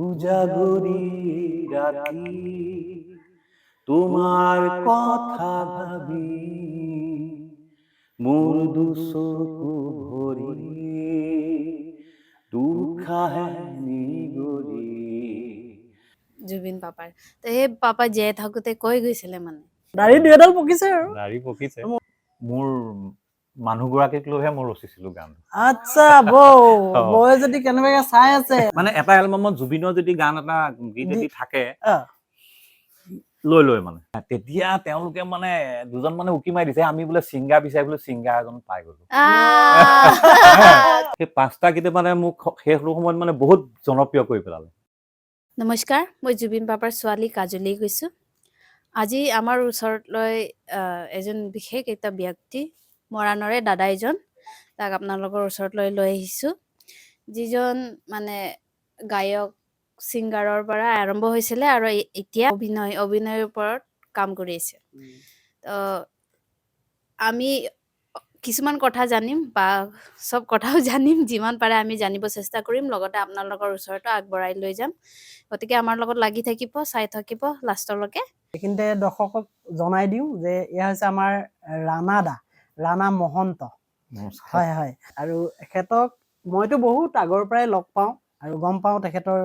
উজাগৰি ৰাতি তোমাৰ কথা ভাবি মোৰ দুচকু ভৰি দুখাহে নিগৰি জুবিন পাপাৰ তো সেই পাপা জীয়াই থাকোঁতে কৈ গৈছিলে মানে দাড়ি দুই এডাল পকিছে আৰু দাড়ি পকিছে মোৰ মানুহগৰাকীক লৈহে মই ৰচিছিলো গান আচ্ছা বৌ যদি কেনেবাকে চাই আছে মানে এটা এলবামত জুবিনৰ যদি গান এটা গীত যদি থাকে অ, লৈ মানে তেতিয়া তেওঁলোকে মানে দুজন মানে উকি মাৰি দিছে আমি বোলে ছিংগাৰ বিচাৰি বোলে ছিংগাৰ এজন পাই গলো সেই পাঁচটা গীতে মানে মোক শেষ সময়ত মানে বহুত জনপ্ৰিয় কৰি পেলালে নমস্কাৰ মই জুবিন পাপাৰ ছোৱালী কাজলী কৈছোঁ আজি আমাৰ ওচৰলৈ এজন বিশেষ এটা ব্যক্তি মৰাণৰে দাদা এজন তাক আপোনালোকৰ ওচৰলৈ লৈ আহিছোঁ যিজন মানে গায়ক ছিংগাৰৰ পৰা আৰম্ভ হৈছিলে আৰু এতিয়া অভিনয়ৰ ওপৰত কাম কৰি আছে তো আমি কিছুমান কথা জানিম বা সব কথাও জানিম যিমান পাৰে আমি জানিব চেষ্টা কৰিম লগতে আপোনালোকৰ ওচৰতো আগবঢ়াই লৈ যাম গতিকে আমাৰ লগত লাগি থাকিব চাই থাকিব লাষ্টলৈকে এইখিনিতে দৰ্শকক জনাই দিওঁ যে এয়া হৈছে আমাৰ ৰাণা মহন্ত হয় হয় আৰু এখেতক মইতো বহুত আগৰ পৰাই লগ পাওঁ আৰু গম পাওঁ তেখেতৰ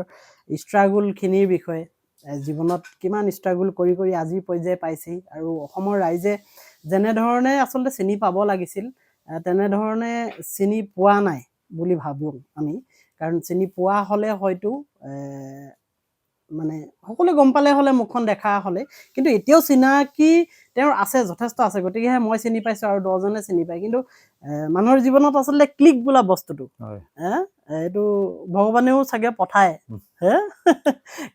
ষ্ট্ৰাগলখিনিৰ বিষয়ে জীৱনত কিমান ষ্ট্ৰাগল কৰি আজি পৰ্যায়ে পাইছেহি আৰু অসমৰ ৰাইজে যেনেধৰণে আচলতে চিনি পাব লাগিছিল তেনেধৰণে চিনি পোৱা নাই বুলি ভাবোঁ আমি কাৰণ চিনি পোৱা হ'লে হয়তো মানে সকলোৱে গম পালে হ'লে মুখখন দেখা হ'লে কিন্তু এতিয়াও চিনাকি তেওঁৰ আছে যথেষ্ট আছে গতিকেহে মই চিনি পাইছোঁ আৰু 10জনে চিনি পায় কিন্তু মানুহৰ জীৱনত আচলতে ক্লিক বোলা বস্তুটো এইটো ভগৱানেও চাগে পঠায় হে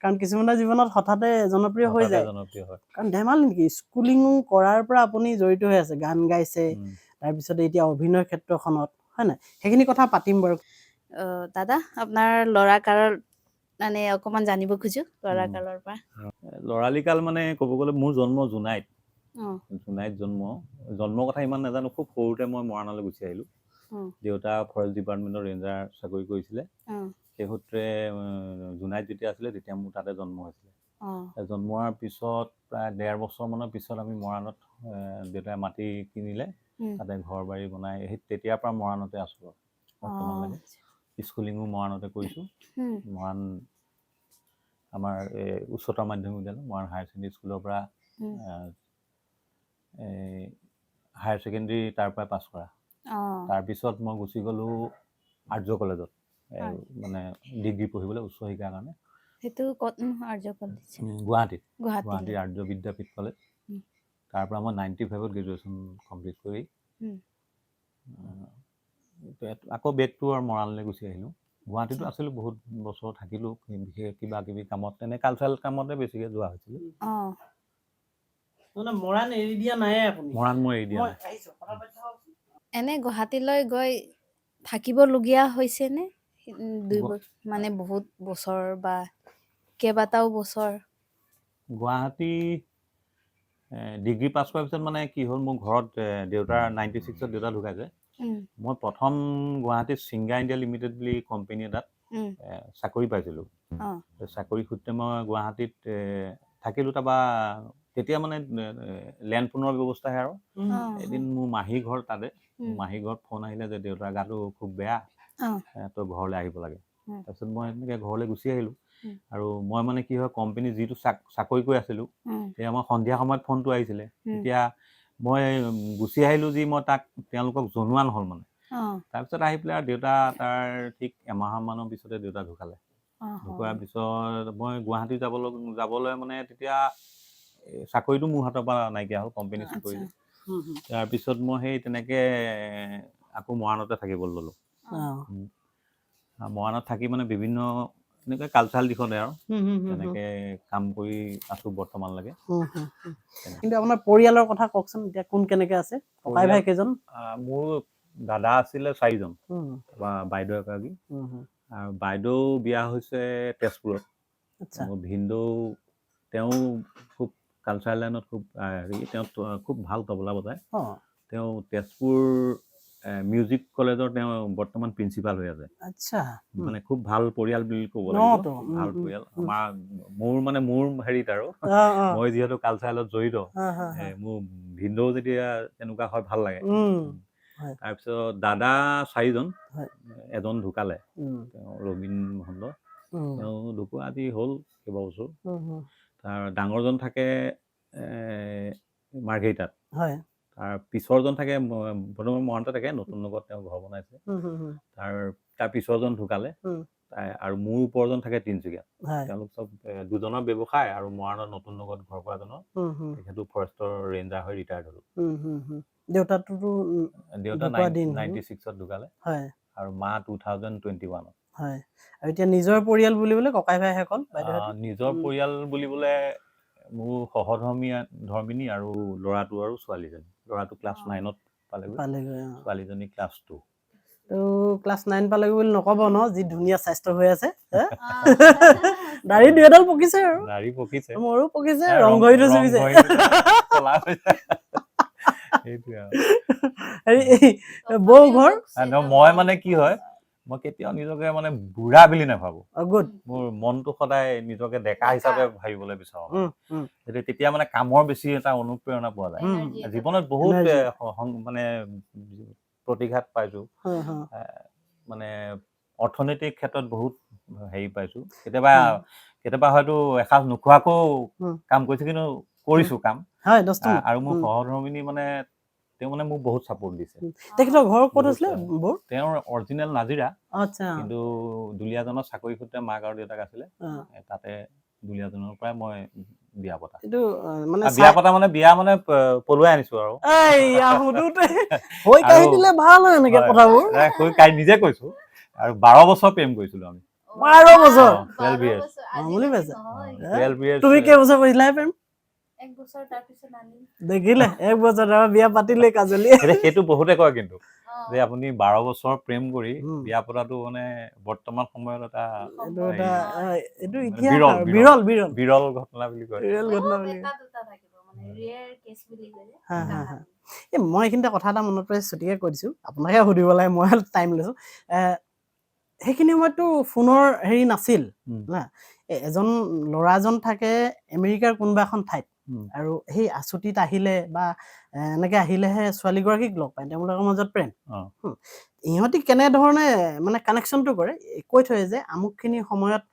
কাৰণ কিছুমানৰ জীৱনত হঠাতে জনপ্ৰিয় হৈ যায় কাৰণ ধেমালি নেকি স্কুলিঙো কৰাৰ পৰা আপুনি জড়িত হৈ আছে গান গাইছে তাৰপিছতে এতিয়া অভিনয় ক্ষেত্ৰখনত হয় নাই সেইখিনি কথা পাতিম বাৰু দাদা আপোনাৰ ল'ৰা কালৰ মানে অকণমান জানিব খোজো ল'ৰা কালৰ পৰা ল'ৰালিকাল মানে ক'ব গ'লে মোৰ জন্ম জোনাইত অঁ জন্মৰ কথা ইমান নাজানো খুব সৰুতে মই মৰাণলৈ গুচি আহিলোঁ দেউতা ফৰেষ্ট ডিপাৰ্টমেণ্টৰ ৰেঞ্জাৰ চাকৰি কৰিছিলে সেই সূত্ৰে জোনাইত যেতিয়া আছিলে তেতিয়া মোৰ তাতে জন্ম হৈছিলে জন্ম হোৱাৰ পিছত প্ৰায় 1.5 বছৰমানৰ পিছত আমি মৰাণত দেউতাই মাটি কিনিলে তাতে ঘৰ বাৰী বনাই সেই তেতিয়াৰ পৰা মৰাণতে আছোঁ বৰ্তমানলৈকে স্কুলিঙো মৰাণতে কৰিছোঁ মৰাণ আমাৰ উচ্চতৰ মাধ্যমিক বিদ্যালয় মৰাণ হায়াৰ ছেকেণ্ডেৰী স্কুলৰ পৰা হায়াৰ ছেকেণ্ডেৰী তাৰ পৰা পাছ কৰা তাৰপিছত মই গুচি গ'লোঁ আৰ্য কলেজত মানে ডিগ্ৰী পঢ়িবলৈ উচ্চ শিক্ষাৰ কাৰণে সেইটো ক'ত আৰ্য কলেজ গুৱাহাটীৰ আৰ্য বিদ্যাপীঠ কলেজ তাৰ পৰা মই 95ত গ্ৰেজুৱেশ্যন কমপ্লিট কৰি আকৌ বেকটো আৰু মৰাণলৈ গুচি আহিলোঁ গুৱাহাটীতো আছিলোঁ বহুত বছৰ থাকিলোঁ বিশেষ কিবা কিবি কামত তেনে কালচাৰেল কামতে বেছিকৈ যোৱা হৈছিলে মৰাণ এৰি দিয়া নাই আপুনি মৰাণ মই এৰি দিয়া নাই এনে গুৱাহাটীলৈ গৈ থাকিবলগীয়া হৈছেনে মানে বহুত বছৰ বা কেইবাটাও বছৰ গুৱাহাটী ডিগ্ৰী পাছ কৰাৰ পিছত মানে কি হ'ল মোৰ ঘৰত দেউতাৰ 96ত দেউতা ঢুকাইছে মই প্ৰথম গুৱাহাটীত ছিংগাৰ ইণ্ডিয়া লিমিটেড বুলি কোম্পানী এটাত চাকৰি পাইছিলোঁ চাকৰি সূত্ৰে মই গুৱাহাটীত থাকিলোঁ তাৰপৰা তেতিয়া মানে লেণ্ড ফোনৰ ব্যৱস্থাহে আৰু এদিন মোৰ মাহী ঘৰ তাতে মাহী ঘৰত ফোন আহিলে যে দেউতাৰ গাটো খুব বেয়া তই ঘৰলৈ আহিব লাগে তাৰপিছত মই এনেকৈ ঘৰলৈ গুচি আহিলোঁ আৰু মই মানে কি হয় কোম্পানী যিটো চাকৰি কৰি আছিলোঁ তেতিয়া মই সন্ধিয়া সময়ত ফোনটো আহিছিলে তেতিয়া মই গুচি আহিলোঁ যি মই তাক তেওঁলোকক জনোৱা নহ'ল মানে তাৰপিছত আহি পেলাই আৰু দেউতা তাৰ ঠিক এমাহমানৰ পিছতে দেউতা ঢুকালে ঢুকোৱাৰ পিছত মই গুৱাহাটী যাবলৈ মানে তেতিয়া চাকৰিটো মোৰ হাতৰ পৰা নাইকিয়া হ'ল কোম্পানী চাকৰিটো তাৰপিছত মই সেই তেনেকৈ আকৌ মৰাণতে থাকিবলৈ ল'লোঁ মৰাণত থাকি মানে বিভিন্ন এনেকৈ কালচাৰেল দিশতে আৰু তেনেকৈ কাম কৰি আছোঁ বৰ্তমানলৈকে কিন্তু আপোনাৰ পৰিয়ালৰ কথা কওকচোন এতিয়া কোন কেনেকৈ আছে ককাই ভাই কেইজন মোৰ দাদা আছিলে 4জন বা বাইদেউ এগৰাকী আৰু বাইদেউ বিয়া হৈছে তেজপুৰত মোৰ ভিনদেউ তেওঁ খুব কালচাৰেল লাইনত খুব হেৰি তেওঁ খুব ভাল তবলা বজায় তেওঁ তেজপুৰ মিউজিক কলেজৰ তেওঁ বৰ্তমান প্ৰিন্সিপাল হৈ আছে। আচ্ছা মানে খুব ভাল পৰিয়াল বুলি ক'ব ন লাগিব। তো, ভাল পৰিয়াল আমাৰ মোৰ হেৰিত আৰু মই যিহেতু কালচাৰেলত জড়িত, মোৰ ভিনদেউ যেতিয়া তেনেকুৱা হয় ভাল লাগে। তাৰপিছত দাদা 4জন, এজন ঢুকালে, তেওঁ ৰবীন মহন্ত, তেওঁ ঢুকুৱা আজি হ'ল কেইবাবছৰ। তাৰ ডাঙৰজন থাকে মাৰ্ঘেৰিটাত, তাৰ পিছৰজন থাকে বৰ্তমান মৰাণতে থাকে, নতুন নগৰত তেওঁ ঘৰ বনাইছে। তাৰ পিছৰজন ঢুকালে, আৰু মোৰ ওপৰজন থাকে তিনিচুকীয়াত। তেওঁলোক চব দুজনৰ ব্যৱসায়, আৰু মৰাণত নতুন নগৰত ঘৰ কৰাজনৰ তেখেতো ফৰেষ্টৰ ৰেঞ্জাৰ হৈ ৰিটায়াৰ্ড হ'ল। দেউতা 96ত ঢুকালে, আৰু মা 2021ত। আৰু এতিয়া নিজৰ পৰিয়াল বুলিবলৈ ককাই ভাইসকল? নিজৰ পৰিয়াল বুলিবলৈ মোৰ সহধৰ্মিনী আৰু ল'ৰাটো আৰু ছোৱালীজনী। ল'ৰাটো ক্লাছ 9ত পালেগৈ, ছোৱালীজনী ক্লাছ 2। ক্লাছ 9 পালেগৈ বুলি নক'ব ন, যি ধুনীয়া স্বাস্থ্য হৈ আছে। দাড়ি 2এডাল পকিছে, আৰু দাড়ি পকিছে, মোৰো পকিছে, ৰংঘৰীটো চুবিছে। বৌ ঘৰ? মই মানে কি হয়, মই কেতিয়াও নিজকে মানে বুঢ়া বুলি নাভাবো। মোৰ মনটো সদায় নিজকে ডেকা হিচাপে ভাবিবলৈ বিচাৰো। তেতিয়া মানে কামৰ বেছি এটা অনুপ্ৰেৰণা পোৱা যায়। জীৱনত বহুত মানে প্ৰতিঘাত পাইছো, মানে অৰ্থনৈতিক ক্ষেত্ৰত বহুত হেৰি পাইছো। কেতিয়াবা হয়তো এসাঁজ নোখোৱাকো কাম কৰিছো, কিন্তু কৰিছো কাম। আৰু মোৰ সহধৰ্মিনী মানে তেওঁ মানে মোক বহুত চাপোৰ্ট দিছে। তেখেতৰ ঘৰ ক'ত আছিলে? তেওঁৰ অৰিজিনেল নাজিৰা, কিন্তু দুলীয়াজনৰ চাকৰি সূত্ৰে মাক আৰু দেউতাক আছিলে, তাতে দুলীয়াজনৰ পৰাই মই বিয়া পতা। মানে বিয়া মানে পলুৱাই আনিছো আৰু। নিজে কৈছো। আৰু 12 বছৰ প্ৰেম কৰিছিলো আমি। 12 বছৰ? 12 years। তুমি কেইবছৰ কৰিছিলা প্ৰেম? 1 বছৰ, তাৰপিছত আনি দেখিলে 1 বছৰ বিয়া পাতিলে কাজলী। সেইটো বহুতে কয় কিন্তু, যে আপুনি 12 বছৰ প্ৰেম কৰি বিয়া পতাটো মানে বৰ্তমান সময়ত এটা বিৰল ঘটনা বুলি কয়। মই এইখিনিতে কথা এটা মনত পৰে, ছুটিকে কৈ দিছো, আপোনাকে সুধিব লাগে, মই টাইম লৈছো। সেইখিনি সময়ততো ফোনৰ হেৰি নাছিল না, এজন ল'ৰাজন থাকে আমেৰিকাৰ কোনোবা এখন ঠাইত, আৰু সেই আছুতিত আহিলে বা এনেকে আহিলেহে ছোৱালীগৰাকীক লগ পায়, তেওঁলোকৰ মাজত প্ৰেম। ইহঁতি কেনেধৰণে মানে কানেকশ্যনটো কৰে, কৈ থয় যে আমুকখিনি সময়ত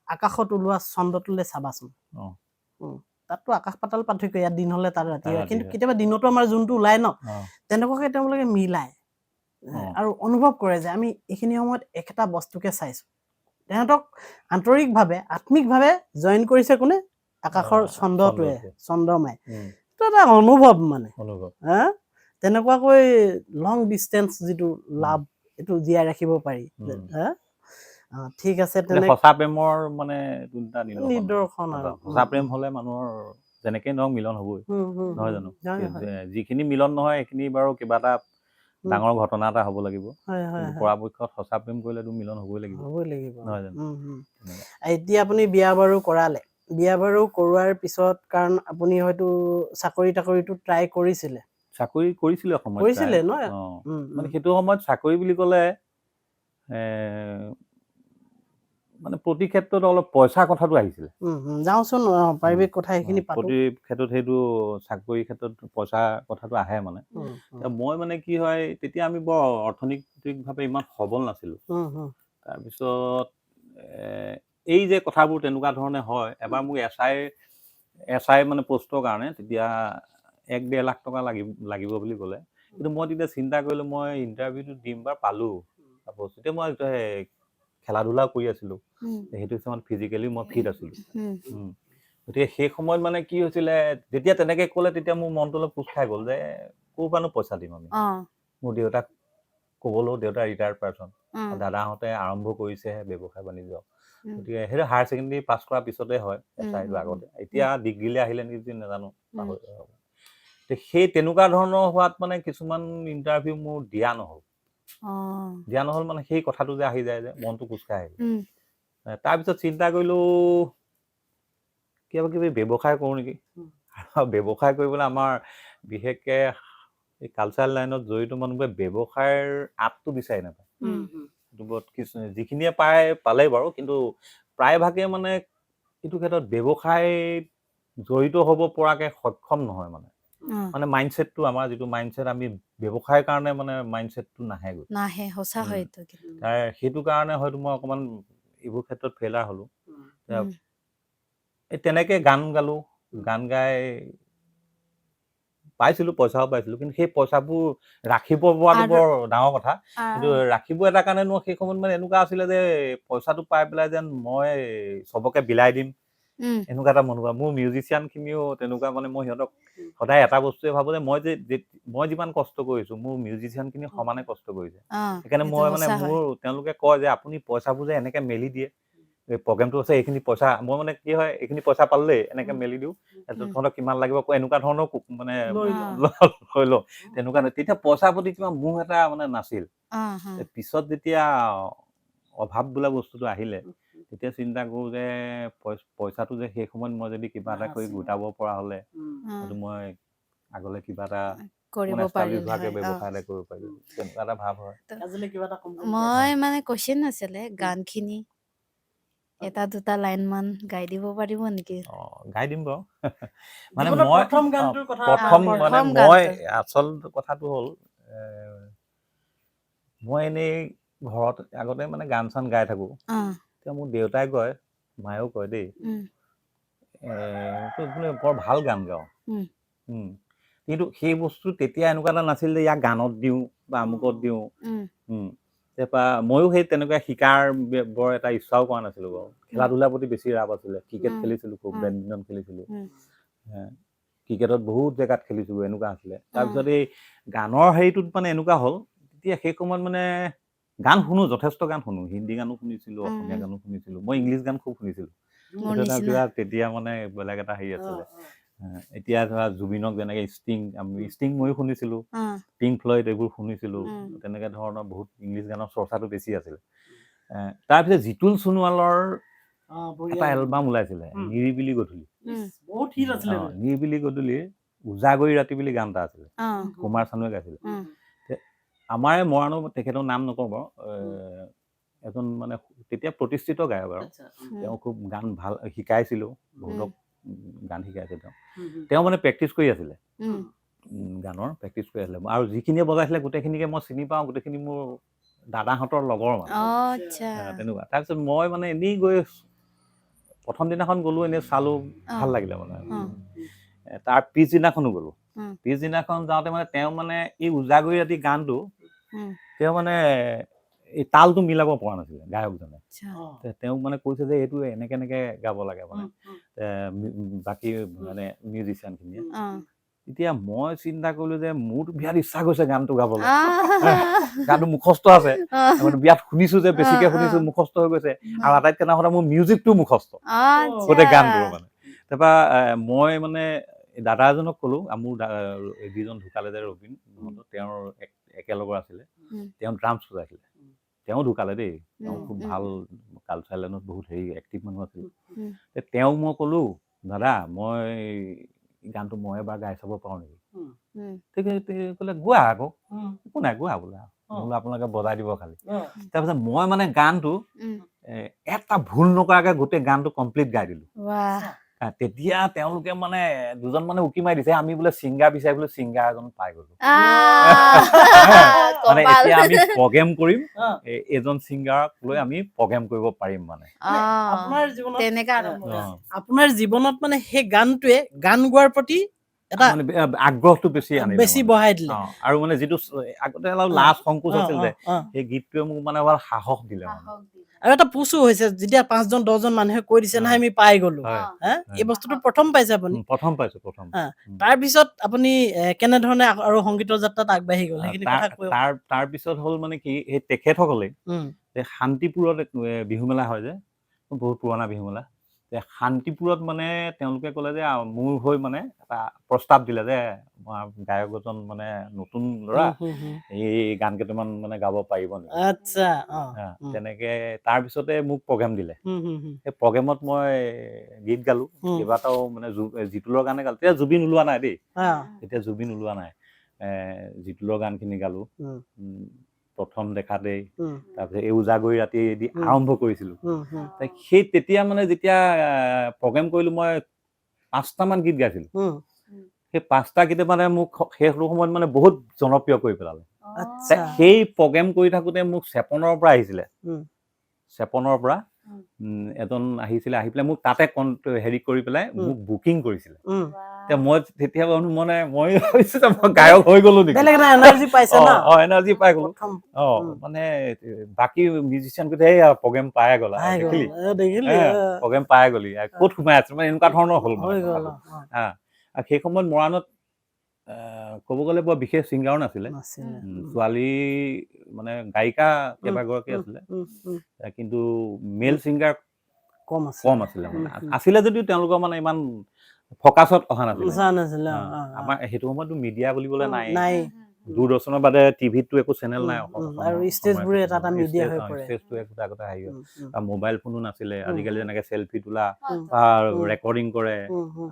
আকাশত ওলোৱা চন্দ্ৰটোলৈ চাবাচোন। তাততো আকাশ পাতাল পাৰ্থক্য, ইয়াত দিন হলে তাত ৰাতি হয়, কিন্তু কেতিয়াবা দিনতো আমাৰ যোনটো ওলাই ন, তেনেকুৱাকে তেওঁলোকে মিলায় আৰু অনুভৱ কৰে যে আমি এইখিনি সময়ত একেটা বস্তুকে চাইছো। তেহেঁতক আন্তৰিকভাৱে আত্মিকভাৱে জইন কৰিছে কোনে? আকাশৰ চন্দ্ৰটোৱে, চন্দ্ৰমাই। এইটো এটা অনুভৱ মানে, তেনেকুৱাকৈ লং ডিষ্টেন্স যিটো লাভ, এইটো জীয়াই ৰাখিব পাৰি। ঠিক আছে, সঁচা প্ৰেমৰ মানে নিদৰ্শন। সঁচা প্ৰেম হলে মানুহৰ যেনেকে নহওক মিলন হবই, নহয় জানো? যিখিনি মিলন নহয় সেইখিনি বাৰু কিবা এটা ডাঙৰ ঘটনা এটা হ'ব লাগিব। পৰাপক্ষত সঁচা প্ৰেম কৰিলেতো মিলন হ'বই লাগিব, নহয় জানো? এতিয়া আপুনি বিয়া বাৰু কৰালে, বিয়া বাৰু কৰোৱাৰ পিছত, কাৰণ আপুনি হয়তো চাকৰি তাকৰিটো ট্ৰাই কৰিছিলে? চাকৰি কৰিছিলে সময়ত, কৰিছিলে ন? মানে সেইটো সময়ত চাকৰি বুলি ক'লে মানে প্ৰতি ক্ষেত্ৰত অলপ পইচাৰ কথাটো আহিছিলে। যাওঁচোন পাৰিবাৰিক কথা সেইখিনি পাতো। প্ৰতি ক্ষেত্ৰত সেইটো চাকৰি ক্ষেত্ৰত পইচা কথাটো আহে মানে। মই মানে কি হয়, তেতিয়া আমি বৰ অৰ্থনৈতিকভাৱে ইমান সবল নাছিলো। তাৰপিছত এই যে কথাবোৰ তেনেকুৱা ধৰণে হয়, এবাৰ মোক এছ আই মানে পোষ্টৰ কাৰণে তেতিয়া 1-1.5 লাখ টকা লাগিব বুলি ক'লে। কিন্তু মই তেতিয়া চিন্তা কৰিলো, মই ইণ্টাৰভিউটো দিম বা পালো, তেতিয়া মই খেলা ধূলা কৰি আছিলো, সেইটো হিচাপত ফিজিকেলি মই ফিট আছিলো। গতিকে সেই সময়ত মানে কি হৈছিলে, যেতিয়া তেনেকে ক'লে তেতিয়া মোৰ মনটো অলপ কোচ খাই গ'ল, যে ক'ৰ পৰানো পইচা দিম আমি। মোৰ দেউতাক ক'বলৈও, দেউতা ৰিটায়াৰ্ড পাৰ্চন, দাদাহঁতে আৰম্ভ কৰিছেহে ব্যৱসায় বাণিজ্য। গতিকে সেইটো হায়াৰ ছেকেণ্ডেৰী পাছ কৰাৰ পিছতে হয়, এছআইটো আগতে। এতিয়া ডিগ্ৰীলৈ আহিলে নেকি নাজানো, সেই তেনেকুৱা ধৰণৰ হোৱাত মানে কিছুমান ইণ্টাৰভিউ মোৰ দিয়া নহ'ল মানে সেই কথাটো যে আহি যায়, যে মনটো কোচ খাই আহিল। তাৰপিছত চিন্তা কৰিলো কিবা কিবি ব্যৱসায় কৰো নেকি। ব্যৱসায় কৰিবলৈ আমাৰ বিশেষকে এই কালচাৰেল লাইনত জড়িত মানুহবোৰে ব্যৱসায়ৰ আঁতটো বিচাৰি নাপায় এইটো বহুত কিছু যিখিনিয়ে পালেই বাৰু কিন্তু প্ৰায়ভাগে মানে এইটো ক্ষেত্ৰত ব্যৱসায় জড়িত হ'ব পৰাকে সক্ষম নহয় মানে মানে মাইণ্ডছেটটো আমাৰ যিটো মাইণ্ডছেট আমি ব্যৱসায়ৰ কাৰণে মানে মাইণ্ডছেটটো নাহেগৈ নাহে সঁচা হয় এইটো কিন্তু সেইটো কাৰণে হয়তো মই অকণমান এইবোৰ ক্ষেত্ৰত ফেইলাৰ হ'লোঁ উম, এই তেনেকৈ গান গালোঁ গান গাই পাইছিলোঁ পইচাও পাইছিলোঁ কিন্তু সেই পইচাবোৰ ৰাখিব পৰাটো আৰু- বৰ ডাঙৰ কথা কিন্তু ৰাখিব এটা কাৰণে সেই সময়ত মানে এনেকুৱা আছিলে যে পইচাটো পাই পেলাই যেন মই চবকে বিলাই দিম এনেকুৱা এটা মনোভাৱ মোৰ মিউজিচিয়ানখিনিও তেনেকুৱা মানে মই সিহঁতক সদায় এটা বস্তুৱে ভাবোঁ যে মই যিমান কষ্ট কৰিছোঁ মোৰ মিউজিচিয়ানখিনি সমানে কষ্ট কৰিছে সেইকাৰণে মই মানে মোৰ তেওঁলোকে কয় যে আপুনি পইচাবোৰ যে এনেকৈ মেলি দিয়ে এই প্ৰগ্ৰেমটো আছে এইখিনি পইচা মই মানে কি হয় এইখিনি পইচা পালেই এনেকৈ মেলি দিওঁ তহঁতক কিমান লাগিব আকৌ এনেকুৱা ধৰণৰ মানে লৈ লওঁ তেনেকুৱা নহয় তেতিয়া পইচাৰ প্ৰতি কিবা মোহ এটা মানে নাছিল পিছত যেতিয়া অভাৱ বোলা বস্তুটো আহিলে তেতিয়া চিন্তা কৰোঁ যে পইচাটো যে সেই সময়ত মই যদি কিবা এটা কৰি গোটাব পৰা হ'লে হয়তো মই আগলৈ কিবা এটা কৰিব পাৰিলো হয় ব্যৱসায় এটা কৰিব পাৰিলো তেনেকুৱা এটা ভাৱ হয় মই মানে কোৱেশ্চন আছিলে গানখিনি এটা দুটা লাইন মান গাই দিব পাৰিব নেকি গাই দিম বাৰু মানে জীৱনৰ মই প্ৰথম গানটোৰ কথা প্ৰথম মানে প্ৰথম মই গানটো। আচল কথাটো হ'ল মই এনেই ঘৰত আগতে মানে গান চান গাই থাকোঁ এতিয়া মোৰ দেউতাই কয় মায়েও কয় দেই তই বৰ ভাল গান গাৱ কিন্তু সেই বস্তু তেতিয়া এনেকুৱা এটা নাছিল যে ইয়াক গানত দিওঁ বা আমুকত দিওঁ তাৰপৰা ময়ো সেই তেনেকুৱা শিকাৰ বৰ এটা ইচ্ছাও কৰা নাছিলোঁ বাৰু খেলা ধূলাৰ প্ৰতি বেছি ৰাপ আছিলে ক্ৰিকেট খেলিছিলোঁ খুব বেডমিণ্টন খেলিছিলোঁ ক্ৰিকেটত বহুত জেগাত খেলিছিলোঁ এনেকুৱা আছিলে তাৰপিছত এই গানৰ হেৰিটোত মানে এনেকুৱা হ'ল তেতিয়া সেই সময়ত মানে গান শুনো যথেষ্ট গান শুনো হিন্দী গানো শুনিছিলোঁ অসমীয়া গানো শুনিছিলোঁ মই ইংলিছ গান খুব শুনিছিলোঁ তেতিয়া মানে বেলেগ এটা হেৰি আছিলে এতিয়া ধৰা জুবিনক যেনেকৈ ষ্টিং ময়ো শুনিছিলোঁ পিংক ফ্লয়ড এইবোৰ শুনিছিলোঁ তেনেকৈ ধৰণৰ বহুত ইংলিছ গানৰ চৰ্চাটো বেছি আছিলে তাৰপিছত জিতুল সোণোৱালৰ এটা এলবাম ওলাইছিলে নিৰিবিলি গধূলি বহুত হিট আছিলে নিৰিবিলি গধূলি উজাগৰি ৰাতি বুলি গান এটা আছিলে কুমাৰ চানুৱে গাইছিলে আমাৰে মৰাণৰ তেখেতৰ নাম নকওঁ বাৰু এজন মানে তেতিয়া প্ৰতিষ্ঠিত গায়ক আৰু তেওঁ খুব গান ভাল শিকাইছিলোঁ বহুতক গান শিকাইছে তেওঁ মানে প্ৰেক্টিচ কৰি আছিলে গানৰ প্ৰেক্টিচ কৰি আছিলে আৰু যিখিনিয়ে বজাইছিলে গোটেইখিনিকে মই চিনি পাওঁ গোটেইখিনি মোৰ দাদাহঁতৰ লগৰ মানে তেনেকুৱা তাৰপিছত মই মানে এনেই গৈ প্ৰথম দিনাখন গ'লোঁ এনেই চালোঁ ভাল লাগিলে মানে তাৰ পিছদিনাখনো গ'লোঁ পিছদিনাখন যাওঁতে মানে তেওঁ মানে এই উজাগৰি ৰাতি গানটো তেওঁ মানে এই তালটো মিলাব পৰা নাছিলে গায়কজনে তেওঁ মানে কৈছে যে এইটো এনেকে এনেকে গাব লাগে মানে বাকী মানে মিউজিচিয়ানখিনিয়ে এতিয়া মই চিন্তা কৰিলোঁ যে মোৰতো বিৰাট ইচ্ছা গৈছে গানটো গাবলৈ গানটো মুখস্থ আছে বিয়াত শুনিছোঁ যে বেছিকে শুনিছোঁ মুখস্থ হৈ গৈছে আৰু আটাইতকৈ ডাঙৰ কথা মোৰ মিউজিকটো মুখস্থ গোটেই গানটোৰ মানে তাৰপৰা মই মানে দাদা এজনক ক'লোঁ মোৰ যিজন ঢুকালে যে ৰবীন তেওঁৰ একেলগৰ আছিলে তেওঁ ড্ৰামছ বজাইছিলে তেওঁ ঢুকালে দেই তেওঁ খুব ভাল কালচাৰেল লাইনত বহুত হেৰি এক্টিভ মানুহ আছিল তেওঁ মই ক'লোঁ দাদা মই গানটো মই এবাৰ গাই চাব পাৰোঁ নেকি ক'লে গোৱা আকৌ একো নাই গোৱা বোলে বোলে আপোনালোকে বজাই দিব খালি তাৰপিছত মই মানে গানটো এটা ভুল নকৰাকৈ গোটেই গানটো কমপ্লিট গাই দিলোঁ তেতিয়া তেওঁলোকে মানে দুজন মানে উকি মাৰি দিছে আমি বোলে ছিংগাৰ বিচাৰি বোলে ছিংগাৰ এজন পাই গ'লো মানে এতিয়া আমি প্ৰগ্ৰেম কৰিম এজন ছিংগাৰক লৈ আমি প্ৰগ্ৰেম কৰিব পাৰিম মানে আপোনাৰ জীৱনত মানে সেই গানটোৱে গান গোৱাৰ প্ৰতি এটা আগ্ৰহটো বেছি বঢ়াই দিলে আৰু মানে যিটো আগতে অলপ লাজ সংকোচ আছিল যে সেই গীতটোৱে মোক মানে অলপ সাহস দিলে আৰু এটা পুচো হৈছে যেতিয়া 5জন 10জন মানুহে কৈ দিছে নহয় আমি পাই গ'লো এই বস্তুটো প্ৰথম পাইছে আপুনি প্ৰথম পাইছো তাৰপিছত আপুনি কেনেধৰণে আৰু সংগীতৰ যাত্ৰাত আগবাঢ়ি গ'ল সেইখিনি কথা তাৰপিছত হ'ল মানে কি সেই তেখেতসকলে শান্তিপুৰত বিহু মেলা হয় যে বহুত পুৰণা বিহু মেলা শান্তিপুৰত মানে তেওঁলোকে ক'লে যে মোৰ হৈ মানে এটা প্ৰস্তাৱ দিলে যে গায়ক এজন মানে নতুন ল'ৰা এই গান কেইটামান মানে গাব পাৰিব নেকি তেনেকে তাৰপিছতে মোক প্ৰগ্ৰেম দিলে সেই প্ৰগ্ৰেমত মই গীত গালোঁ কেইবাটাও মানে জিতুলৰ গানে গালোঁ তেতিয়া জুবিন ওলোৱা নাই দেই তেতিয়া জুবিন ওলোৱা নাই জিতুলৰ গানখিনি গালোঁ উম, প্ৰথম দেখাতেই উম, তাৰপিছত এই উজাগৰি ৰাতি দি আৰম্ভ কৰিছিলোঁ উম, সেই তেতিয়া মানে যেতিয়া প্ৰগ্ৰেম কৰিলোঁ মই 5টামান গীত গাইছিলোঁ উম, সেই 5টা গীতে মানে মোক সেই সময়ত মানে বহুত জনপ্ৰিয় কৰি পেলালে আচ্ছা সেই প্ৰগ্ৰেম কৰি থাকোঁতে মোক চেপনৰ পৰা আহিছিলে উম, চেপনৰ পৰা এজন আহিছিলে আহি পেলাই মোক তাতে হেৰি কৰি পেলাই মোক বুকিং কৰিছিলে উম। এতিয়া মই তেতিয়া মানে মই ভাবিছোঁ যে মই গায়ক হৈ গ'লো নেকি বেলেগ এটা এনাৰ্জি পাইছে না এনাৰ্জি পাই গ'লো প্ৰথম মানে বাকী মিউজিচিয়ান গোটে এই প্ৰগ্ৰেম পাই গ'লা দেখিলি দেখিলি প্ৰগ্ৰেম পাই গ'লি ক'ত সোমাই আছে মানে এনেকুৱা ধৰণৰ হ'ল হৈ গ'ল আৰু সেই সময়ত মৰাণত ক'ব গ'লে বৰ বিশেষ ছিংগাৰো নাছিলে ছোৱালী মানে গায়িকা কেইবাগৰাকী আছিলে কিন্তু মেল ছিংগাৰ কম আছিলে মানে আছিলে যদিও তেওঁলোকৰ মানে ইমান ফকাছত অহা নাছিলে আমাৰ সেইটো সময়তো মিডিয়া বুলিবলৈ নাই দূৰদৰ্শনৰ বাদে টিভিতটো একো চেনেল নাই আৰু ষ্টেজবোৰে এটা এটা মিডিয়া হৈ পৰে ষ্টেজটো একোটা একোটা হেৰি আৰু মোবাইল ফোনো নাছিলে আজিকালি যেনেকে চেলফি তোলা বা ৰেকৰ্ডিং কৰে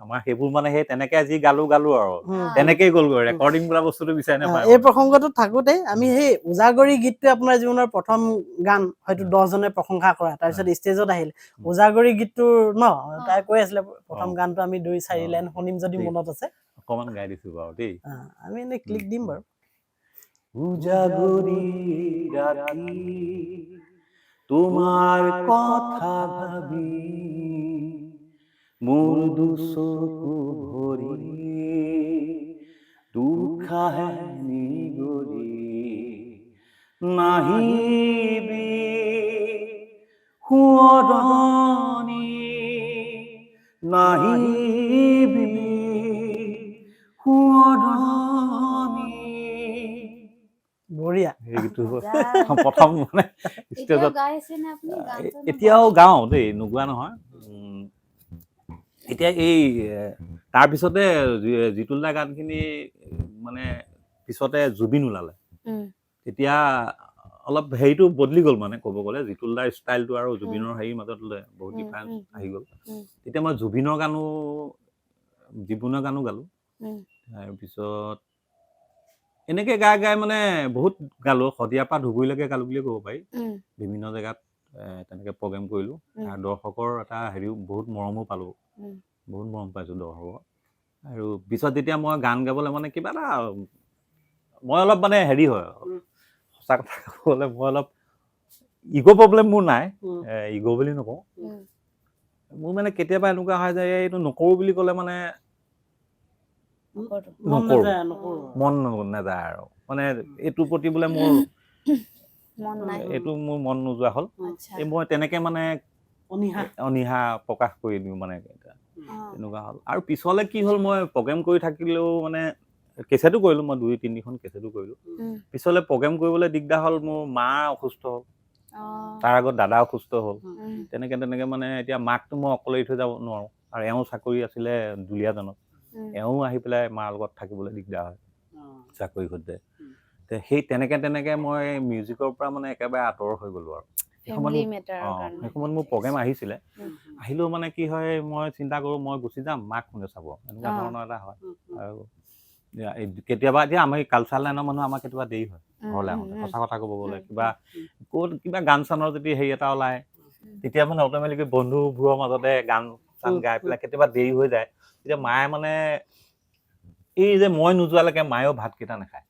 আমাৰ সেইবোৰ মানে সেই তেনেকে যি গালো আৰু তেনেকেই গ'লগৈ ৰেকৰ্ডিং বোলা বস্তুটো বিচাৰি নাপায় এই প্ৰসংগটোত থাকোতে আমি সেই উজাগৰি গীতটো আপোনাৰ জীৱনৰ প্ৰথম গান হয়তো 10জনে প্ৰশংসা কৰা তাৰপিছত ষ্টেজত আহিল উজাগৰি গীতটোৰ তাই কৈ আছিলে প্ৰথম গানটো আমি 2-4 লাইন শুনিম যদি মনত আছে অকমান গাই দিছো বাৰু দেই আমি এনে ক্লিক দিম বাৰু উজাগৰি ৰাতি তোমাৰ কথা ভাবি মোৰ দুচকু ভৰি দুখাহে নিগৰি নাহিবি সোঁৱৰণি নাহিবি সোঁৱৰণি বঢ়িয়া সেইটো প্ৰথম মানে ষ্টেজত এতিয়াও গাওঁ দেই নোগোৱা নহয় এতিয়া এই তাৰপিছতে জিতুল দা গানখিনি মানে পিছতে জুবিন ওলালে তেতিয়া অলপ হেৰিটো বদলি গ'ল মানে ক'ব গ'লে জিতুল দাৰ ষ্টাইলটো আৰু জুবিনৰ হেৰিৰ মাজত বহুত ডিফাৰেঞ্চ আহি গ'ল তেতিয়া মই জুবিনৰ গানো গালো তাৰপিছত এনেকে গাই মানে বহুত গালো শদিয়াৰ পৰা ধুবুৰীলৈকে গালো বুলিয়ে ক'ব পাৰি বিভিন্ন জেগাত তেনেকে প্ৰগ্ৰেম কৰিলো আৰু দৰ্শকৰ এটা হেৰিও বহুত মৰমো পালো বহুত মৰম পাইছো দৰ্শকৰ আৰু পিছত যেতিয়া মই গান গাবলৈ মানে কিবা এটা মই অলপ মানে হেৰি হয় সঁচা কথা ক'বলৈ মই অলপ ইগ' প্ৰব্লেম মোৰ নাই ইগ' বুলি নকওঁ মোৰ মানে কেতিয়াবা এনেকুৱা হয় যে এইটো নকৰো বুলি ক'লে মানে মন নাযায় আৰু মানে এইটোৰ প্ৰতি বোলে মোৰ এইটো মোৰ মন নোযোৱা হ'ল এই মই তেনেকে মানে অনীহা প্ৰকাশ কৰি দিওঁ মানে তেনেকুৱা হ'ল আৰু পিছলে কি হ'ল মই প্ৰগ্ৰেম কৰি থাকিলেও মানে কেছেটো কৰিলো মই 2-3খন কেছেটো কৰিলো পিছলে প্ৰগ্ৰেম কৰিবলৈ দিগদাৰ হ'ল মোৰ মা অসুস্থ হ'ল তাৰ আগত দাদা অসুস্থ হ'ল তেনেকে মানে এতিয়া মাকটো মই অকলে এৰি থৈ যাব নোৱাৰো আৰু এওঁ চাকৰি আছিলে দুলীয়াজানত এওঁ আহি পেলাই মাৰ লগত থাকিবলৈ দিগদাৰ হয় চাকৰি সূত্ৰে সেই তেনেকে মই মিউজিকৰ পৰা মানে একেবাৰে আঁতৰ হৈ গ'লো আৰু সেই সময়ত মোৰ প্ৰগ্ৰেম আহিছিলে আহিলেও মানে কি হয় মই চিন্তা কৰোঁ মই গুচি যাম মাক কোনে চাব এনেকুৱা ধৰণৰ এটা হয় আৰু কেতিয়াবা এতিয়া আমি কালচাৰ লাইনৰ মানুহ আমাৰ কেতিয়াবা দেৰি হয় ঘৰলৈ আহোঁতে সঁচা কথা ক'ব গ'লে কিবা গান চানৰ যদি হেৰি এটা ওলায় তেতিয়া মানে অট'মেটিক বন্ধুবোৰৰ মাজতে গান চান গাই পেলাই কেতিয়াবা দেৰি হৈ যায় তেতিয়া মায়ে মানে এই যে মই নোযোৱালৈকে মায়েও ভাতকেইটা নাখায়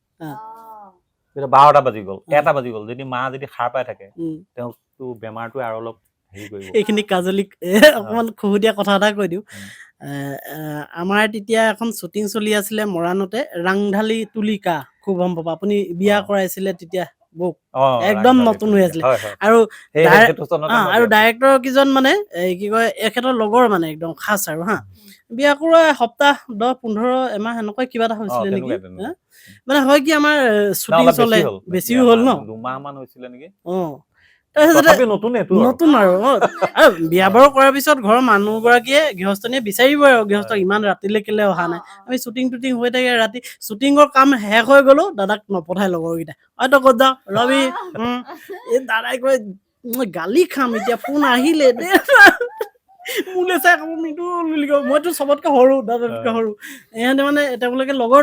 12টা বাজি গ'ল 1টা বাজি গ'ল যদি মা যদি সাৰ পাই থাকে তেওঁতো বেমাৰটোৱে আৰু অলপ হেৰি কৰিব এইখিনি কাজলিক অকমান খুহুতীয়া কথা এটা কৈ দিওঁ আমাৰ তেতিয়া এখন শ্বুটিং চলি আছিলে মৰাণতে ৰাংঢালী তুলিকা খুব গম পাব আপুনি বিয়া কৰাইছিলে তেতিয়া বৌক একদম নতুন হৈ আছিলে আৰু ডাইৰেক্টৰ কিজন মানে কি কয় এখেতৰ লগৰ মানে একদম খাস আৰু বিয়া কৰা সপ্তাহ 10-15 এমাহ এনেকুৱা কিবা এটা হৈছিলে নেকি মানে হয় কি আমাৰ শ্বুটিং চলে বেছিও হ'ল 2 মাহ মান হৈছিলে নেকি নতুন আৰু বিয়া বাৰু কৰাৰ পিছত ঘৰৰ মানুহ গৰাকীয়ে গৃহস্থনীয়ে বিচাৰিব আৰু গৃহস্থক ইমান ৰাতিলৈ কেলে অহা নাই আমি শ্বুটিং হৈ থাকে ৰাতি শ্বুটিঙৰ কাম শেষ হৈ গ'লো দাদাক নপঠাই লগৰকেইটা তই ক'ত যাওঁ ৰবি এই দাদাই কয় মই গালি খাম এতিয়া ফোন আহিলে মোৰ আছে মৃদুল বুলি কয় মইতো চবতকে সৰু দাদাতকে সৰু ইহঁতে মানে তেওঁলোকে লগৰ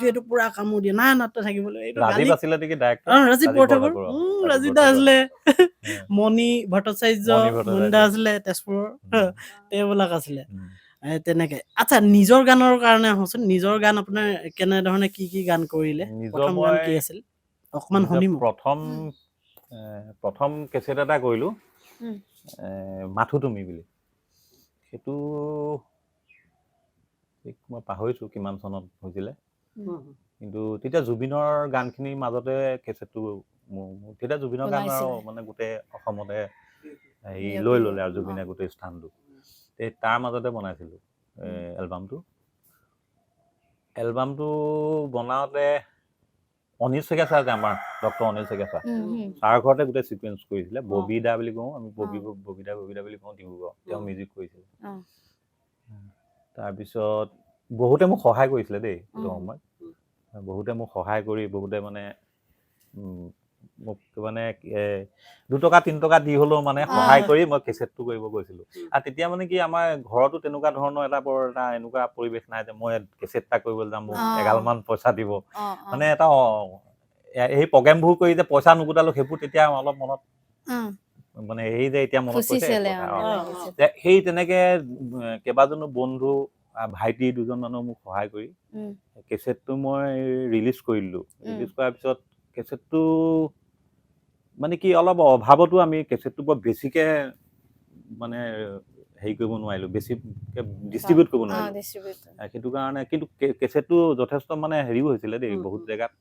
এইটো পুৰা কামোৰ দিয়ে নাই নাতে থাকিবলৈ এইটো ৰাজীৱ আছিলে নেকি ডাইৰেক্টৰ ৰাজীৱ বৰঠাকুৰ ৰাজীৱ দা আছিলে মণি ভট্টাচাৰ্য মণি দা আছিলে তেজপুৰৰ তেওঁবিলাক আছিলে তেনেকে আচ্ছা নিজৰ গানৰ কাৰণে আহোচোন নিজৰ গান আপোনাৰ কেনেধৰণে কি গান কৰিলে প্ৰথম গান কি আছিল অকমান শুনিম প্ৰথম কেছেট এটা কৰিলো মাথো তুমি বুলি সেইটো মই পাহৰিছো কিমান চনত হৈছিলে কিন্তু তেতিয়া জুবিনৰ গানখিনিৰ মাজতে কেছেটটো তেতিয়া জুবিনৰ গান আৰু মানে গোটেই অসমতে হেৰি লৈ ল'লে আৰু জুবিনে গোটেই স্থানটো তাৰ মাজতে বনাইছিলো এলবামটো বনাওঁতে অনিল চেগেছা যে আমাৰ ডক্টৰ অনিল চেগেছা তাৰ ঘৰতে গোটেই চিকুৱেঞ্চ কৰিছিলে ববিদা বুলি কওঁ আমি ববিদা বুলি কওঁ ডিব্ৰুগড় তেওঁ মিউজিক কৰিছিলে তাৰপিছত বহুতে মোক সহায় কৰিছিলে দেই সেইটো সময়ত বহুতে মোক সহায় কৰি বহুতে মানে মোক মানে 2 টকা 3 টকা দি হ'লেও মানে সহায় কৰি মই কেছেটটো কৰিব গৈছিলো আৰু তেতিয়া মানে কি আমাৰ ঘৰতো তেনেকুৱা ধৰণৰ এটা এনেকুৱা পৰিৱেশ নাই যে মই কেছেট এটা কৰিবলৈ যাম মোক এগালমান পইচা দিব মানে এটা এই প্ৰগ্ৰেমবোৰ কৰি যে পইচা নুগুটালো সেইবোৰ তেতিয়া অলপ মনত মানে এই যে এতিয়া মনত পৰিছে সেই তেনেকে কেইবাজনো বন্ধু ভাইটি 2জন মানুহ মোক সহায় কৰি কেছেটটো মই ৰিলিজ কৰিলো ৰিলিজ কৰাৰ পিছত কেছেটটো মানে কি অলপ অভাৱতো আমি কেছেটটো বৰ বেছিকে মানে হেৰি কৰিব নোৱাৰিলো বেছিকে ডিষ্ট্ৰিবিউট কৰিব নোৱাৰিলো সেইটো কাৰণে কিন্তু কেছেটটো যথেষ্ট মানে হেৰিও হৈছিলে দেই বহুত জেগাত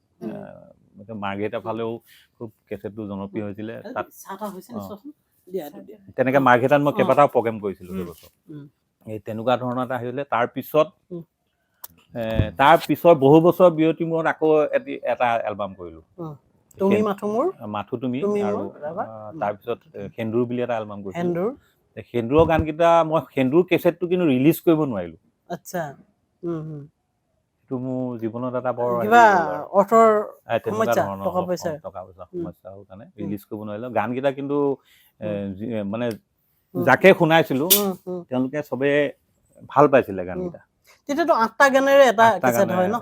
মাৰ্ঘেৰিটা ফালেও খুব কেছেটটো জনপ্ৰিয় হৈছিলে তাত তেনেকে মাৰ্ঘেৰিটাত মই কেইবাটাও প্ৰগ্ৰেম কৰিছিলো সেই বছৰ এই তেনেকুৱা ধৰণৰ এটা হৈছিলে তাৰ পিছত বহু বছৰ বিৰতি মূৰত আকৌ এটা এলবাম কৰিলো মাথো তুমি আৰু তাৰপিছত সেন্দুৰ বুলি এটা এলবাম কৰিছিলো সেন্দুৰৰ গানকেইটা মই সেন্দুৰ কেছেটটো কিন্তু ৰিলিজ কৰিব নোৱাৰিলো আচ্ছা সেইটো মোৰ জীৱনত এটা বৰ টকা পইচা সমস্যা হ'ল কাৰণে ৰিলিজ কৰিব নোৱাৰিলো গানকেইটা কিন্তু মানে যাকে শুনাইছিলো তেওঁলোকে চবে ভাল পাইছিলে গানকেইটা তেতিয়াতো 8টা গানেৰে এটা কেছেট হয় ন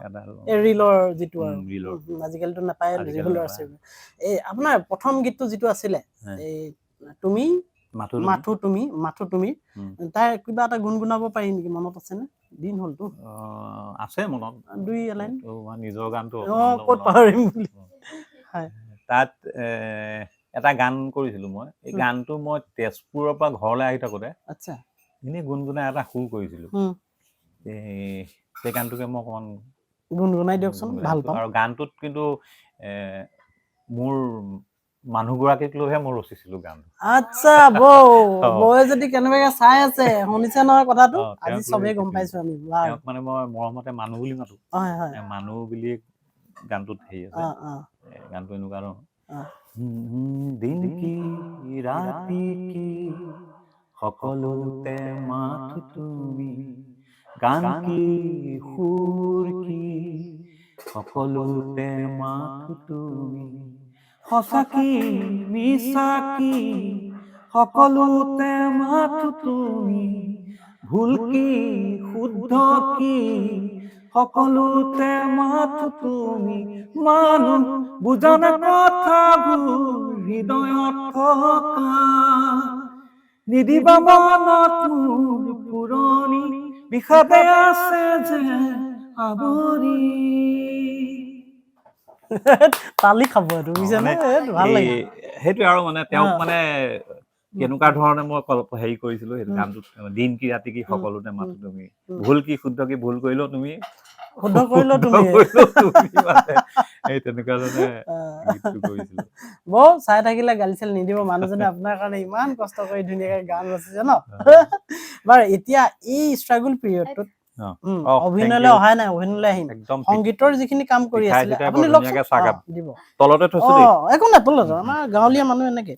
ৰিলৰ যিটো আৰু আজিকালিতো নাপায় ৰিলৰ আছে এই আপোনাৰ প্ৰথম গীতটো যিটো আছিলে এই তুমি মাথো তুমি তাৰ কিবা এটা গুণগুণাব পাৰি নেকি মনত আছে নে দিন হ'লতো আছে মনত 2 লাইন নিজৰ গানটো ক'ত পাহৰিম বুলি হয় তাত এটা গান কৰিছিলো মই এই গানটো মই তেজপুৰৰ পৰা ঘৰলৈ আহি থাকোতে আচ্ছা এনেই গুণগুণাই এটা সুৰ কৰিছিলো সেই গানটোকে মই অকণমান গুণগুণাই দিয়কচোন ভাল পাওঁ আৰু গানটোত কিন্তু মোৰ মানুহগৰাকীক লৈহে মই ৰচিছিলো গান আচ্ছা বৌ যদি কেনেবাকে চাই আছে শুনিছে নহয় কথাটো আজি চবেই গম পাইছো আমি মানে মই মৰমতে মানুহ বুলি মাতো মানুহ বুলি গানটোত হেৰি আছে গানটো এনেকুৱা ন দিন কি ৰাতি কি সকলোতে মাথো তুমি গান কি সুৰ কি সকলোতে মাথো তুমি সঁচা কি মিছা কি সকলোতে মাথো তুমি ভুল কি শুদ্ধ কি সকলোতে মাথো তুমি মানুহ বুজা কথাবোৰ হৃদয়ত থকা নিদিবা মনত মোৰ পুৰণি বিষাদে আছে যে আৱৰি তালি খাব এইটো বুজিছেনে ভাল লাগে সেইটোৱে আৰু মানে তেওঁক মানে কেনেকুৱা ধৰণে মই হেৰি কৰিছিলো সেইটো গানটোত দিন কি ৰাতি কি সকলোতে মাথো তুমি ভুল কি শুদ্ধ কি ভুল কৰিলেও তুমি শুদ্ধ কৰিলেও তুমি এই তেনেকুৱা ধৰণে গীতটো কৰিছিলো বৌ চাই থাকিলে গালি চালি নিদিব মানুহজনে আপোনাৰ কাৰণে ইমান কষ্ট কৰি ধুনীয়াকে গান ৰচিছে ন বাৰু এতিয়া এই ষ্ট্ৰাগল পিৰিয়ডটোত অভিনয়লৈ অহাই নাই অভিনয়লৈ আহিম সংগীতৰ যিখিনি কাম কৰি আছিলে আপুনি দিব তলতে থৈছো একো নাই তলত আমাৰ গাঁৱলীয়া মানুহ এনেকে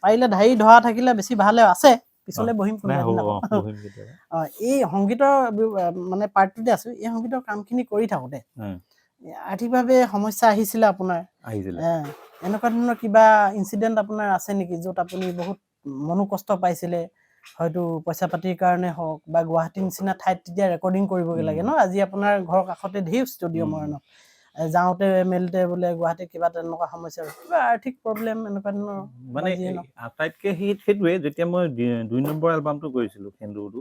পাৰিলে ধাৰি ধৰা থাকিলে বেছি ভালে আছে পিছলে বহিম এই সংগীতৰ মানে পাৰ্টটোতে আছো এই সংগীতৰ কামখিনি কৰি থাকোতে আৰ্থিকভাৱে সমস্যা আহিছিলে আপোনাৰ এনেকুৱা ধৰণৰ কিবা ইনচিডেণ্ট আপোনাৰ আছে নেকি য'ত আপুনি বহুত মনো কষ্ট পাইছিলে হয়তো পইচা পাতিৰ কাৰণে হওক বা গুৱাহাটীৰ নিচিনা ঠাইত তেতিয়া ৰেকৰ্ডিং কৰিবগৈ লাগে ন আজি আপোনাৰ ঘৰৰ কাষতে ঢেৰ ষ্টুডিঅ' মৰাণত যাওঁতে মেলোতে বোলে গুৱাহাটীত কিবা তেনেকুৱা সমস্যা কিবা আৰ্থিক প্ৰব্লেম এনেকুৱা ধৰণৰ মানে যিয়ে নহওক। আটাইতকৈ সেইটোৱে যেতিয়া মই 2 নম্বৰ এলবামটো কৰিছিলোঁ সেন্দুৰটো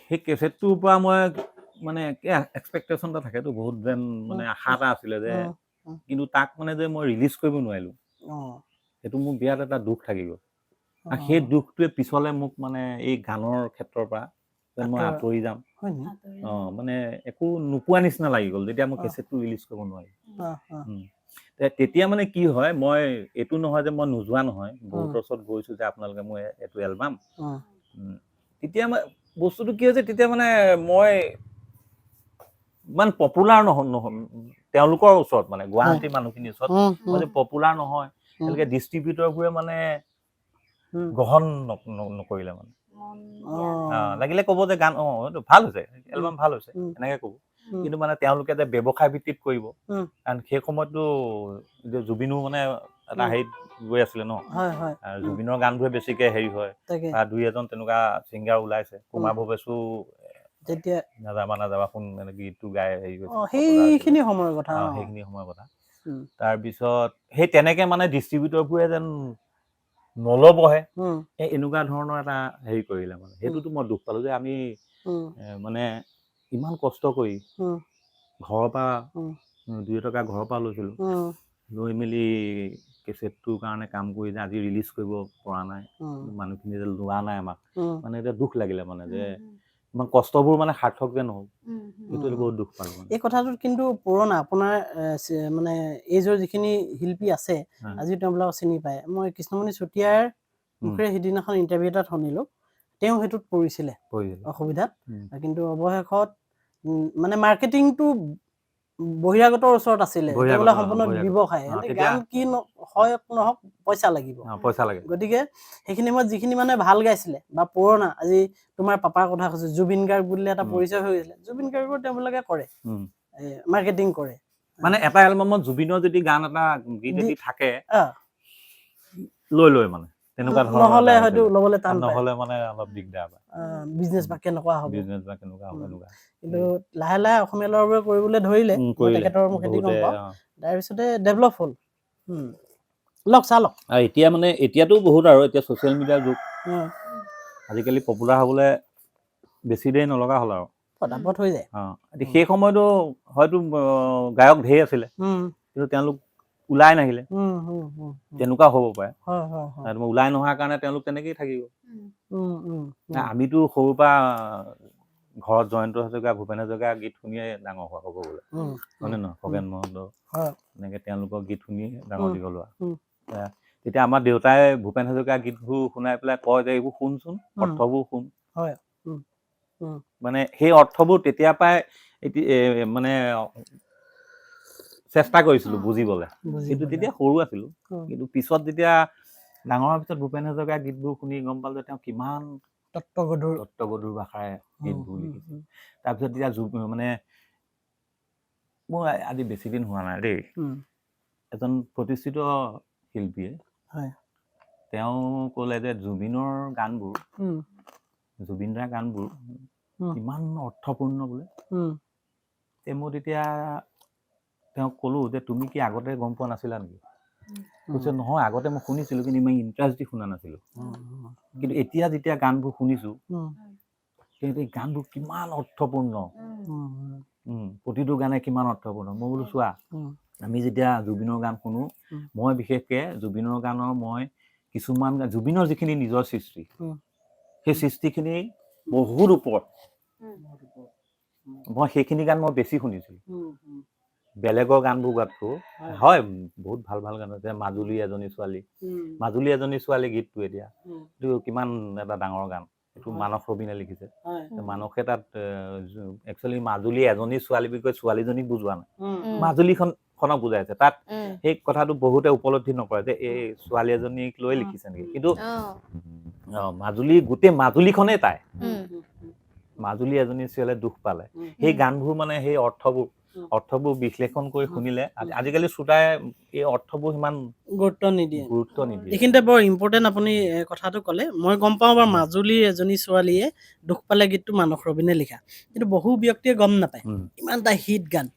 সেই কেছেটটোৰ পৰা মই মানে এক্সপেক্টেশ্যন এটা থাকেতো বহুত যেন মানে আশা এটা আছিলে যে কিন্তু তাক মানে যে মই ৰিলিজ কৰিব নোৱাৰিলোঁ সেইটো মোৰ বিৰাট এটা দুখ থাকি গ'ল আৰু সেই দুখটোৱে পিছলে মোক মানে এই গানৰ ক্ষেত্ৰৰ পৰা যেন মই আঁতৰি যাম মানে একো নোপোৱা নিচিনা লাগি গ'ল যেতিয়া মই কেছেটটো ৰিলিজ কৰিব নোৱাৰিলোঁ তেতিয়া মানে কি হয় মই এইটো নহয় যে মই নোযোৱা নহয় বহুতৰ ওচৰত গৈছোঁ যে আপোনালোকে মোৰ এইটো এলবাম তেতিয়া মই বস্তুটো কি হৈছে তেতিয়া মানে মই ইমান পপুলাৰ নহয় তেওঁলোকৰ ওচৰত মানে গুৱাহাটীৰ মানুহখিনিৰ ওচৰত মই যে পপুলাৰ নহয় তেওঁলোকে ডিষ্ট্ৰিবিউটৰবোৰে মানে গ্ৰহণ নকৰিলে মানে লাগিলে ক'ব যে গান এইটো ভাল হৈছে এলবাম ভাল হৈছে এনেকে ক'ব কিন্তু মানে তেওঁলোকে যে ব্যৱসায় ভিত্তিত কৰিব কাৰণ সেই সময়ততো জুবিনো মানে এটা হেৰিত গৈ আছিলে ন আৰু জুবিনৰ গানবোৰে বেছিকে হেৰি হয় বা 2-এজন তেনেকুৱা ছিংগাৰ ওলাইছে কুমাৰ ভৱেশো তেতিয়া নাযাবা শুন মানে গীতটো গাই হেৰি কৰিছে সেইখিনি সময়ৰ কথা তাৰপিছত সেই তেনেকে মানে ডিষ্ট্ৰিবিউটৰবোৰে যেন নল'বহে এনেকুৱা ধৰণৰ এটা হেৰি কৰিলে মানে সেইটোতো মই দুখ পালোঁ যে আমি মানে ইমান কষ্ট কৰি ঘৰৰ পৰা 2 টকা ঘৰৰ পৰা লৈছিলোঁ লৈ মেলি কেছেটটোৰ কাৰণে কাম কৰি যে আজি ৰিলিজ কৰিব পৰা নাই মানুহখিনি যে লোৱা নাই আমাক মানে এতিয়া দুখ লাগিলে মানে যে ইমান কষ্টবোৰ মানে সাৰ্থক যে নহ'ল সেইটো বহুত দুখ পালোঁ এই কথাটোত কিন্তু পুৰণা আপোনাৰ মানে এইজৰ যিখিনি শিল্পী আছে আজি তেওঁবিলাকক চিনি পায় মই কৃষ্ণমণি চুতীয়াৰ মুখেৰে সিদিনাখন ইণ্টাৰভিউ এটাত শুনিলোঁ তেওঁ সেইটোত পৰিছিলে অসুবিধাত কিন্তু অৱশেষত মানে মাৰ্কেটিংটো বহিৰাগতৰ ওচৰত আছিলে তেওঁবিলাক সম্পূৰ্ণ ব্যৱসায় গান কি হয় নহওক পইচা লাগিব গতিকে সেইখিনি সময়ত যিখিনি মানে ভাল গাইছিলে বা পুৰণা আজি তোমাৰ পাপাৰ কথা কৈছো জুবিন গাৰ্গ বুলিলে এটা পৰিচয় হৈ গৈছিলে জুবিন গাৰ্গৰ তেওঁবিলাকে কৰে মাৰ্কেটিং কৰে মানে এটা এলবামত জুবিনৰ যদি গান এটা গীত যদি থাকে লৈ মানে তেনেকুৱা ধৰণৰ নহ'লে হয়তো ল'বলৈ টান নহ'লে মানে অলপ দিগদাৰ পায় বিজনেছ বা কেনেকুৱা হ'ব এনেকুৱা কিন্তু লাহে লাহে অসমীয়া ল'ৰাবোৰে কৰিবলৈ ধৰিলে তেখেতৰ মুখেদি গম পাওঁ তাৰপিছতে ডেভেলপ হ'ল লওক চালক আৰু এতিয়া মানে এতিয়াতো বহুত আৰু এতিয়া ছ'চিয়েল মিডিয়াৰ যুগ আজিকালি পপুলাৰ হ'বলৈ বেছি দেৰি নলগা হ'ল আৰু ফটাফট হৈ যায় সেই সময়তো হয়তো গায়ক ঢেৰ আছিলে কিন্তু তেওঁলোক ওলাই নাহিলে তেনেকুৱা হ'ব পাৰে ওলাই নহাৰ কাৰণে তেওঁলোক তেনেকেই থাকি গ'ল আমিতো সৰুৰ পৰা ঘৰত জয়ন্ত হাজৰিকা ভূপেন হাজৰিকা গীত শুনিয়ে ডাঙৰ হোৱা ক'ব গ'লে হয়নে নহয় খগেন মহন্ত এনেকৈ তেওঁলোকৰ গীত শুনিয়ে ডাঙৰ দীঘল হোৱা তেতিয়া আমাৰ দেউতাই ভূপেন হাজৰিকা গীতবোৰ শুনাই পেলাই কয় যে এইবোৰ শুনচোন অৰ্থবোৰ শুন মানে সেই অৰ্থবোৰ তেতিয়াৰ পৰাই মানে চেষ্টা কৰিছিলোঁ বুজিবলৈ কিন্তু তেতিয়া সৰু আছিলোঁ কিন্তু পিছত যেতিয়া ডাঙৰ হোৱাৰ পিছত ভূপেন হাজৰিকাৰ গীতবোৰ শুনি গম পালোঁ যে তেওঁ কিমান তত্ত্বগধুৰ ভাষাৰে গীতবোৰ লিখিছে তাৰপিছত তেতিয়া মানে মোৰ আজি বেছি দিন হোৱা নাই দেই এজন প্ৰতিষ্ঠিত শিল্পীয়ে তেওঁ ক'লে যে জুবিনৰ গানবোৰ জুবিন দাৰ গানবোৰ ইমান অৰ্থপূৰ্ণ বোলে মই তেতিয়া তেওঁক ক'লোঁ যে তুমি কি আগতে গম পোৱা নাছিলা নেকি কৈছে নহয় আগতে মই শুনিছিলোঁ কিন্তু ইমান ইণ্টাৰেষ্ট দি শুনা নাছিলোঁ কিন্তু এতিয়া যেতিয়া গানবোৰ শুনিছোঁ কিন্তু এই গানবোৰ কিমান অৰ্থপূৰ্ণ প্ৰতিটো গানে কিমান অৰ্থপূৰ্ণ মই বোলো চোৱা আমি যেতিয়া জুবিনৰ গান শুনো মই বিশেষকৈ জুবিনৰ গানৰ মই কিছুমান জুবিনৰ যিখিনি নিজৰ সৃষ্টি সেই সৃষ্টিখিনি বহুত ওপৰত মই সেইখিনি গান মই বেছি শুনিছিলোঁ বেলেগৰ গানবোৰ গাতকৈ হয় বহুত ভাল ভাল গান আছে মাজুলী এজনী ছোৱালী গীতটো এতিয়া এইটো কিমান এটা ডাঙৰ গান এইটো মানস ৰবীনে লিখিছে মানসে তাত একচুৱেলি মাজুলী এজনী ছোৱালী বুলি কৈ ছোৱালীজনীক বুজোৱা নাই মাজুলীখনক বুজাইছে তাত সেই কথাটো বহুতে উপলব্ধি নকৰে যে এই ছোৱালী এজনীক লৈ লিখিছে নেকি কিন্তু মাজুলী গোটেই মাজুলীখনেই তাই মাজুলী এজনী ছোৱালীয়ে দুখ পালে সেই গানবোৰ মানে সেই অৰ্থবোৰ অৰ্থবোৰ বিশ্লেষণ কৰি শুনিলে আজিকালি শ্ৰোতাই এই অৰ্থবোৰ সিমান গুৰুত্ব নিদিয়ে। গুৰুত্ব নিদিয়ে। এইখিনিতে বৰ ইম্পৰ্টেণ্ট আপুনি কথাটো ক'লে। মই গম পাওঁ বাৰু মাজুলীৰ এজনী ছোৱালীয়ে দুখ পালে গীতটো মানস ৰবিনে লিখা, কিন্তু বহু ব্যক্তিয়ে গম নাপায় ইমান এটা হিট গান।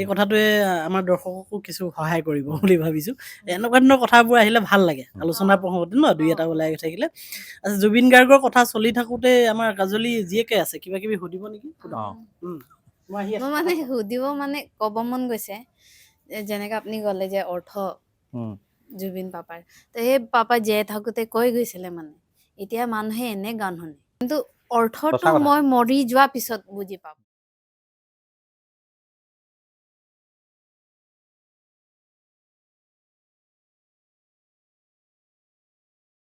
এই কথাটোৱে আমাৰ দৰ্শককো কিছু সহায় কৰিব বুলি ভাবিছোঁ। এনেকুৱা ধৰণৰ কথাবোৰ আহিলে ভাল লাগে আলোচনা প্ৰসংগতে ন, দুই এটা ওলাই থাকিলে। আচ্ছা, জুবিন গাৰ্গৰ কথা চলি থাকোঁতে আমাৰ কাজলী জীয়েকে আছে, কিবা কিবি সুধিব নেকি? মই আহি মই মানে সুধিব মানে ক'ব মন গৈছে, যেনেকে আপুনি ক'লে যে অৰ্থ জুবিন পাপাৰ, তো সেই পাপা জীয়াই থাকোঁতে কৈ গৈছিলে মানে এতিয়া মানুহে এনে গান শুনে, কিন্তু অৰ্থটো সঁচা কথা। মই মৰি যোৱা পিছত বুজি পাওঁ।